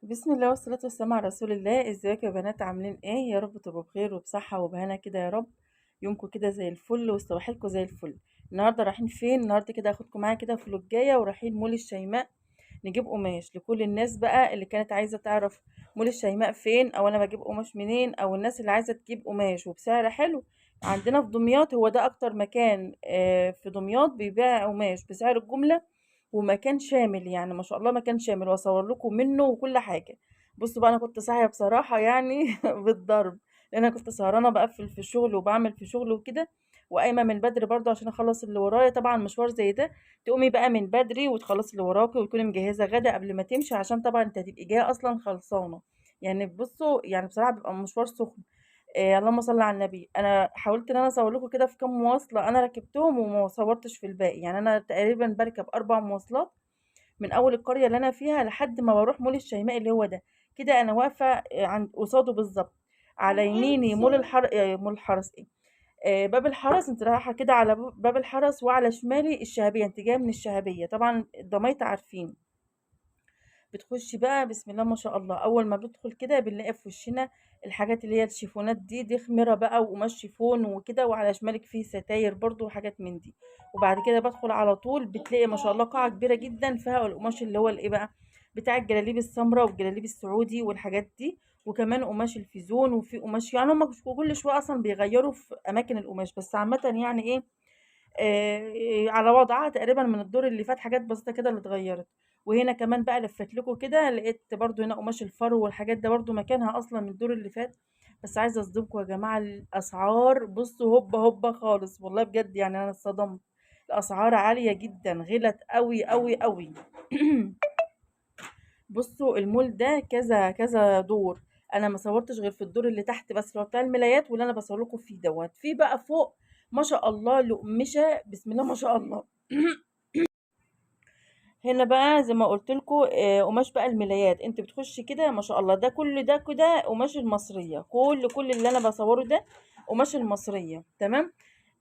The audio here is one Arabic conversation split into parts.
بسم الله والصلاة والسلام على رسول الله. ازيكم يا بنات؟ عاملين ايه؟ يا رب تبقوا بخير وبصحة وبهنا كده يا رب. يومكم كده زي الفل وصباحكم زي الفل. النهارده رايحين فين؟ النهارده كده هاخدكم معايا كده في لوجايه ورايحين مول الشيماء. نجيب قماش لكل الناس بقى اللي كانت عايزة تعرف مول الشيماء فين، او انا بجيب قماش منين، او الناس اللي عايزة تجيب قماش وبسعر حلو. عندنا في دمياط، هو ده اكتر مكان في دمياط بيبيع قماش بسعر الجملة، ومكان شامل يعني ما شاء الله، مكان شامل واصور لكم منه وكل حاجة. بصوا بقى، انا كنت صاحية بصراحة يعني بالضرب، لان انا كنت سهرانة بقى في الشغل وبعمل في شغل وكده، وقايمة من بدري برضه عشان اخلص اللي ورايا. طبعا مشوار زي ده تقومي بقى من بدري وتخلصي اللي وراكي وتكوني مجهزه غدا قبل ما تمشي، عشان طبعا انت هتبقي جايه اصلا خلصانه. يعني بصوا، يعني بصراحه بيبقى مشوار سخن. اللهم صل على النبي. انا حاولت ان انا اصور لكم كده في كام مواصله انا ركبتهم وما صورتش في الباقي، يعني انا تقريبا بركب 4 مواصلات من اول القريه اللي انا فيها لحد ما بروح مول الشيماء اللي هو ده. كده انا واقفه عند قصاده بالظبط. على يميني مول الحرس ايه، باب الحرس. انت رايحه كده على باب الحرس، وعلى شمالي الشهبيه، انت جايه من الشهبيه طبعا الضمايط عارفين. بتخشي بقى بسم الله ما شاء الله، اول ما بدخل كده بنلاقي في وشنا الحاجات اللي هي الشيفونات دي خمره بقى وقماش شيفون وكده، وعلى شمالك فيه ستاير برضو وحاجات من دي. وبعد كده بدخل على طول بتلاقي ما شاء الله قاعه كبيره جدا فيها القماش اللي هو الايه بقى، بتاع الجلاليب السمراء والجلاليب السعودي والحاجات دي، وكمان قماش الفيزون. وفي قماش يعني هم كل شويه اصلا بيغيروا في اماكن القماش، بس عامه يعني ايه، على وضعها تقريبا من الدور اللي فات، حاجات بسيطة كده اللي اتغيرت. وهنا كمان بقى لفت لكم كده لقيت برضو هنا قماش الفرو والحاجات ده برضو مكانها اصلا من الدور اللي فات. بس عايزة اصدمكم يا جماعة، الاسعار بصوا هوبا هوبا خالص، والله بجد يعني انا اتصدمت. الاسعار عالية جدا، غلت قوي قوي قوي. بصوا المول ده كذا كذا دور، انا ما صورتش غير في الدور اللي تحت بس، اللي هو بتاع الملايات، واللي انا بصور لكم فيه دوت. في بقى فوق ما شاء الله لقمشه بسم الله ما شاء الله. هنا بقى زي ما قلت لكم قماش بقى الملايات، انت بتخشي كده ما شاء الله، ده كل ده كده قماش المصريه، كل اللي انا بصوره ده قماش المصريه، تمام.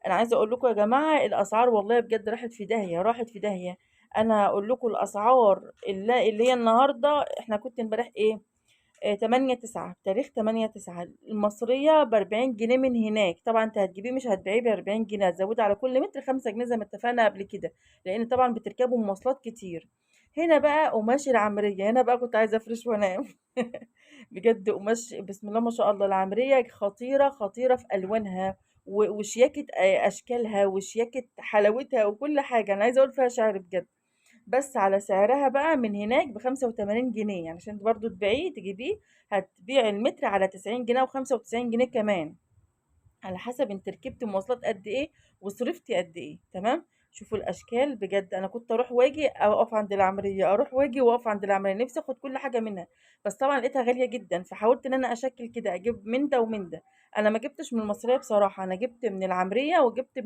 انا عايزه اقول لكم يا جماعه الاسعار والله بجد راحت في داهيه، راحت في داهيه. انا هقول لكم الاسعار اللي هي النهارده، احنا كنت امبارح ايه، 8/9، تاريخ 8/9. المصرية ب40 جنيه من هناك. طبعا انت هتجيبيه مش هتبيعيه ب40 جنيه، هتزودي على كل متر 5 جنيه زي ما اتفقنا قبل كده، لأن طبعا بتركبوا مواصلات كتير. هنا بقى قماش العمرية، هنا بقى كنت عايزة أفرش وأنام. بجد قماش بسم الله ما شاء الله، العمرية خطيرة خطيرة في ألوانها وشياكة أشكالها وشياكة حلاوتها وكل حاجة. أنا عايزة أقول فيها شعر بجد. بس على سعرها بقى من هناك ب85 جنيه، يعني عشان برضو تبيعيه تجيبيه هتبيع المتر على 90 جنيه و95 جنيه كمان، على حسب انت ركبت مواصلات قد ايه وصرفتي قد ايه، تمام. شوفوا الاشكال بجد، انا كنت اروح واجي اقف عند العمريه، اروح واجي واقف عند العمريه، نفسي اخد كل حاجه منها. بس طبعا لقيتها غاليه جدا، فحاولت ان انا اشكل كده اجيب من ده ومن ده. انا ما جبتش من المصريه بصراحه، انا جبت من العمريه وجبت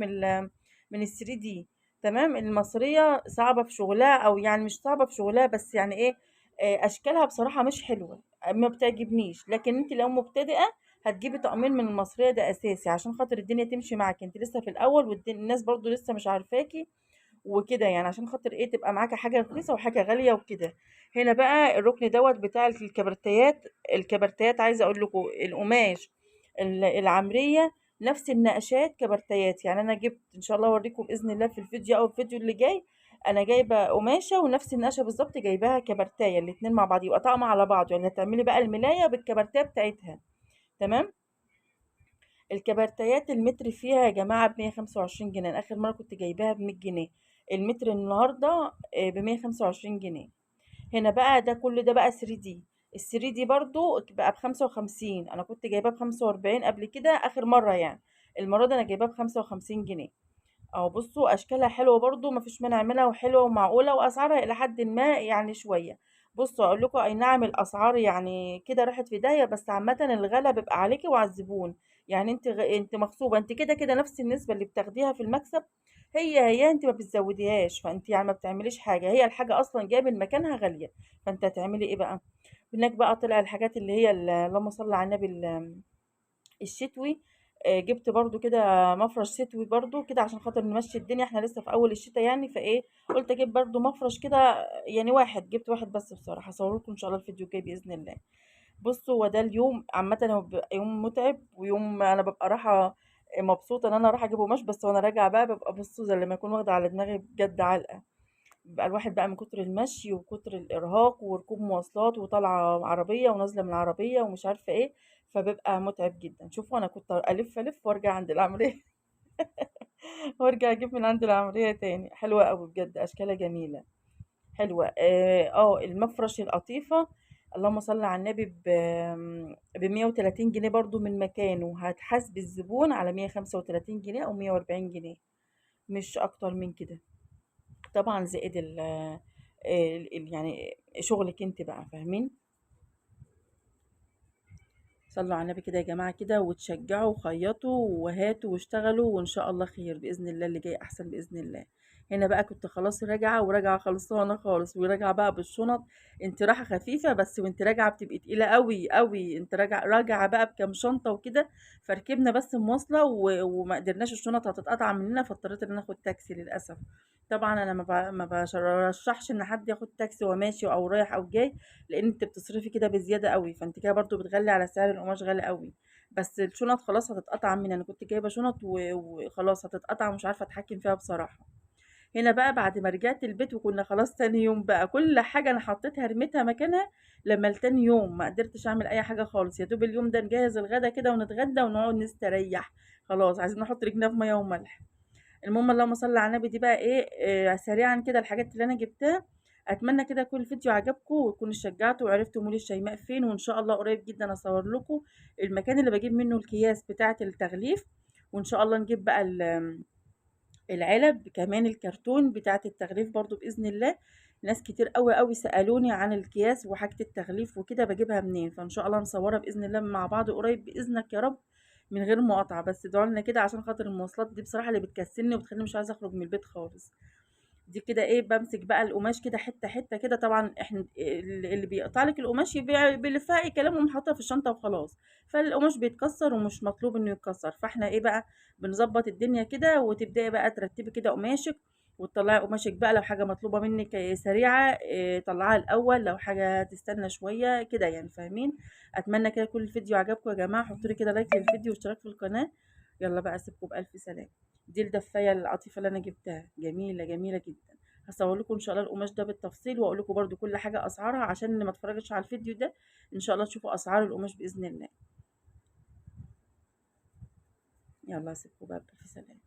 من الثري دي. تمام. المصريه صعبه في شغلها، او يعني مش صعبه في شغلها بس يعني ايه، اشكالها بصراحه مش حلوه، ما بتعجبنيش. لكن انت لو مبتدئه هتجيبي طقمين من المصرية، ده أساسي عشان خاطر الدنيا تمشي معاك، انت لسه في الأول والناس برضو لسه مش عارفاكي وكده، يعني عشان خاطر ايه تبقى معاكي حاجة رخيصة وحاجة غالية وكده. هنا بقى الركن دوت بتاع الكبرتيات. الكبرتيات عايزة أقول لكم القماش العمرية نفس النقشات كبرتيات، يعني أنا جبت إن شاء الله أوريكم بإذن الله في الفيديو أو الفيديو اللي جاي. أنا جايبة قماشة ونفس النقشة بالظبط جايباها كبرتاية، الاتنين مع بعض يبقى طقم على بعض، يعني هتعملي بقى الملاية بالكبرتاية بتاعتها، تمام. الكبرتيات المتر فيها يا جماعة ب125 جنيه، أنا آخر مرة كنت جايباها ب100 جنيه. المتر النهاردة ب125 جنيه. هنا بقى ده كل ده بقى 3D. الثري دي برضو بقى ب55، أنا كنت جايباه ب45 قبل كده آخر مرة يعني. المرة دي أنا جايباه ب55 جنيه. أهو بصوا أشكالها حلوة برضو، مفيش مانع منها، وحلوة ومعقولة وأسعارها إلى حد ما يعني شوية. بصوا أقول لكم، أي نعم الأسعار يعني كده راحت في داهية، بس عامة الغلا بيبقى عليكي وعلى الزبون. يعني انت مغصوبة، انت كده كده نفس النسبة اللي بتاخديها في المكسب، هي انت ما بتزوديهاش، فانت يعني ما بتعمليش حاجة، هي الحاجة أصلا جاية من مكانها غالية، فانت هتعملي ايه بقى. هناك بقى طلع الحاجات اللي هي اللهم صل على النبي الشتوي. جبت برضو كده مفرش ستوي برضو كده عشان خاطر نمشي الدنيا، احنا لسه في اول الشتاء يعني، فايه قلت اجيب برضو مفرش كده، يعني واحد، جبت واحد بس بصراحه. هصور لكم ان شاء الله الفيديو الجاي باذن الله. بصوا، هو ده اليوم عامه، هو بيبقى يوم متعب ويوم انا ببقى رايحه مبسوطه ان انا رايحه اجيب قماش، بس وانا راجعه بقى ببقى بصوا زي لما يكون واخده على دماغي بجد علقه. بيبقى الواحد بقى من كتر المشي وكتر الارهاق وركوب مواصلات وطالعه عربيه ونازله من العربيه ومش عارفه ايه، فبيبقى متعب جدا. شوفوا انا كنت الف الف وارجع عند العمريه وارجع اجيب من عند العمريه تاني. حلوه قوي بجد، اشكالها جميله حلوه. المفرش القطيفه، اللهم صل على النبي، ب 130 جنيه برضو من مكانه. هتحاسب الزبون على 135 جنيه او 140 جنيه، مش اكتر من كده. طبعا زائد يعني شغلك انت بقى، فاهمين؟ صلوا على النبي كده يا جماعة كده، وتشجعوا وخيطوا وهاتوا واشتغلوا، وإن شاء الله خير بإذن الله، اللي جاي أحسن بإذن الله. هنا بقى كنت خلاص راجعة، وراجعة خلصانة خالص، وراجعة بقى بالشنط. انت رايحة خفيفة، بس وانت راجعة بتبقي تقيلة قوي قوي، انت راجعة بقى بكام شنطة وكده. فركبنا بس مواصلة وما قدرناش، الشنط هتتقطع مننا، فاضطريت ان انا اخد تاكسي للأسف. طبعا انا ما برشحش ان حد ياخد تاكسي وهو ماشي او رايح او جاي، لان انت بتصرفي كده بزياده قوي، فانت كده برضو بتغلي على سعر القماش، غالي قوي. بس الشنط خلاص هتتقطع مني، انا كنت جايبه شنط وخلاص هتتقطع، مش عارفه اتحكم فيها بصراحه. هنا بقى بعد ما رجعت البيت وكنا خلاص تاني يوم، بقى كل حاجه انا حطيتها رميتها مكانها. لما تاني يوم ما قدرتش اعمل اي حاجه خالص، يا دوب اليوم ده نجهز الغدا كده ونتغدى ونقعد نستريح. خلاص عايزين نحط رجلنا في ميه وملح. المهم اللهم صل على النبي، دي بقى ايه، سريعا كده الحاجات اللي انا جبتها. اتمنى كده يكون الفيديو عجبكم ويكون اشجعتوا وعرفتوا مول الشيماء فين، وان شاء الله قريب جدا اصور لكم المكان اللي بجيب منه الكياس بتاعه التغليف. وان شاء الله نجيب بقى العلب كمان، الكرتون بتاعه التغليف برضو باذن الله. ناس كتير قوي قوي سالوني عن الكياس وحاجه التغليف وكده بجيبها منين، فان شاء الله نصورها باذن الله مع بعض قريب باذنك يا رب، من غير مقاطعه. بس ادعوا لنا كده عشان خاطر المواصلات دي بصراحه اللي بتكسلني وبتخليني مش عايزه اخرج من البيت خالص. دي كده ايه، بمسك بقى القماش كده حته حته كده. طبعا احنا اللي بيقطع لك القماش بيلفها اي كلام ومحطها في الشنطه وخلاص، فالقماش بيتكسر ومش مطلوب انه يتكسر. فاحنا ايه بقى، بنظبط الدنيا كده، وتبداي بقى ترتبي كده قماشك، وتطلعي قماشك بقى. لو حاجه مطلوبه منك سريعه طلعها الاول، لو حاجه تستنى شويه كده يعني، فاهمين؟ اتمنى كده يكون الفيديو عجبكم يا جماعه، حطوا لي كده لايك للفيديو واشتراك في القناه. يلا بقى اسيبكم بالف سلام. دي الدفايه العاطفه اللي انا جبتها، جميله جميله جدا. هصور لكم ان شاء الله القماش ده بالتفصيل، واقول لكم برده كل حاجه اسعارها، عشان اللي ما اتفرجش على الفيديو ده ان شاء الله تشوفوا اسعار القماش باذن الله. يلا اسيبكم بقى بالف سلام.